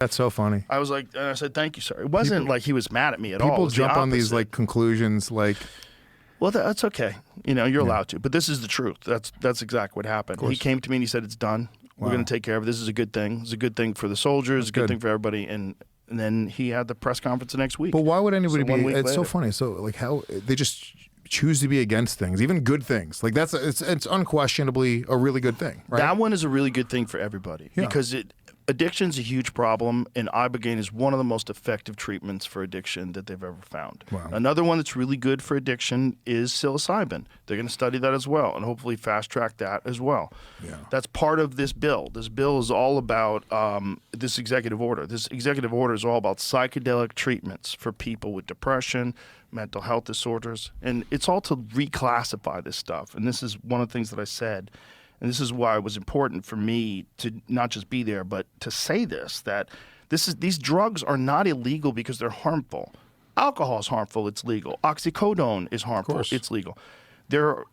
That's so funny. I was like, and I said, thank you, sir. It wasn't like he was mad at me at all. People jump on these like conclusions like. Well, that's okay. You know, you're allowed to. But this is the truth. That's exactly what happened. He came to me and he said, it's done. We're going to take care of it. This is a good thing. It's a good thing for the soldiers. It's a good thing for everybody. And then he had the press conference the next week. But why would anybody be? It's later. So funny. So like how they just choose to be against things, even good things. Like it's unquestionably a really good thing, right? That one is a really good thing for everybody because addiction is a huge problem, and Ibogaine is one of the most effective treatments for addiction that they've ever found. Wow. Another one that's really good for addiction is Psilocybin. They're going to study that as well, and hopefully fast track that as well. Yeah. That's part of this bill. This bill is all about this executive order. This executive order is all about psychedelic treatments for people with depression, mental health disorders, and it's all to reclassify this stuff. And this is one of the things that I said. And this is why it was important for me to not just be there, but to say this, that these drugs are not illegal because they're harmful. Alcohol is harmful, it's legal. Oxycodone is harmful, it's legal. They're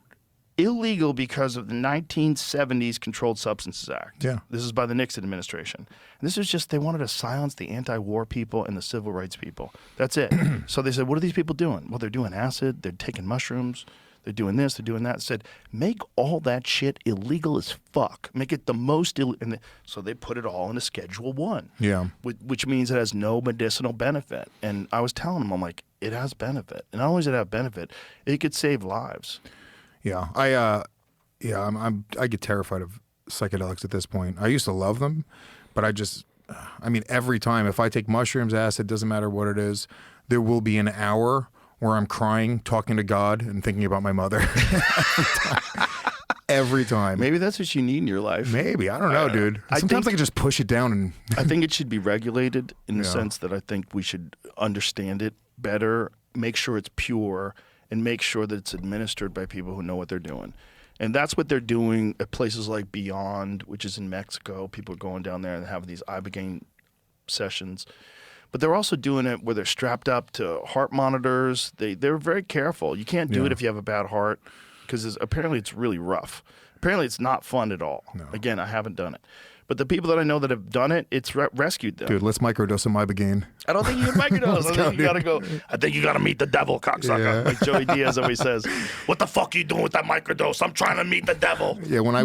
illegal because of the 1970s Controlled Substances Act. Yeah. This is by the Nixon administration. And this is just, they wanted to silence the anti-war people and the civil rights people. That's it. So they said, what are these people doing? Well, they're doing acid, they're taking mushrooms, they're doing this, they're doing that. Said, make all that shit illegal as fuck. Make it the most so they put it all in a Schedule 1. Yeah. Which means it has no medicinal benefit. And I was telling them, I'm like, it has benefit. And not only does it have benefit, it could save lives. Yeah. I get terrified of psychedelics at this point. I used to love them, but I mean, every time, if I take mushrooms, acid, doesn't matter what it is, there will be an hour where I'm crying, talking to God, and thinking about my mother. Every time. Maybe that's what you need in your life. Maybe. I don't know, dude. Sometimes I can just push it down. And I think it should be regulated in the sense that I think we should understand it better, make sure it's pure, and make sure that it's administered by people who know what they're doing. And that's what they're doing at places like Beyond, which is in Mexico. People are going down there and having these Ibogaine sessions. But they're also doing it where they're strapped up to heart monitors. They're very careful. You can't do it if you have a bad heart because apparently it's really rough. Apparently it's not fun at all. No. Again, I haven't done it. But the people that I know that have done it, it's rescued them. Dude, let's microdose some Ibogaine. I don't think you can microdose. I think you got to go. I think you got to meet the devil, cocksucker. Yeah. Like Joey Diaz always says, what the fuck are you doing with that microdose? I'm trying to meet the devil. Yeah, when I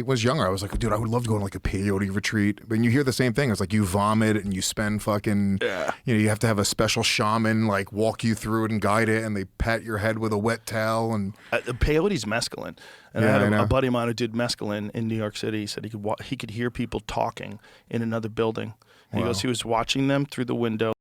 was younger, I was like, dude, I would love to go on like a peyote retreat. But you hear the same thing. It's like you vomit and you spend fucking, you have to have a special shaman like walk you through it and guide it, and they pat your head with a wet towel. And peyote's mescaline. And I had a buddy of mine who did mescaline in New York City. He said he could hear people talking in another building. And he goes, he was watching them through the window.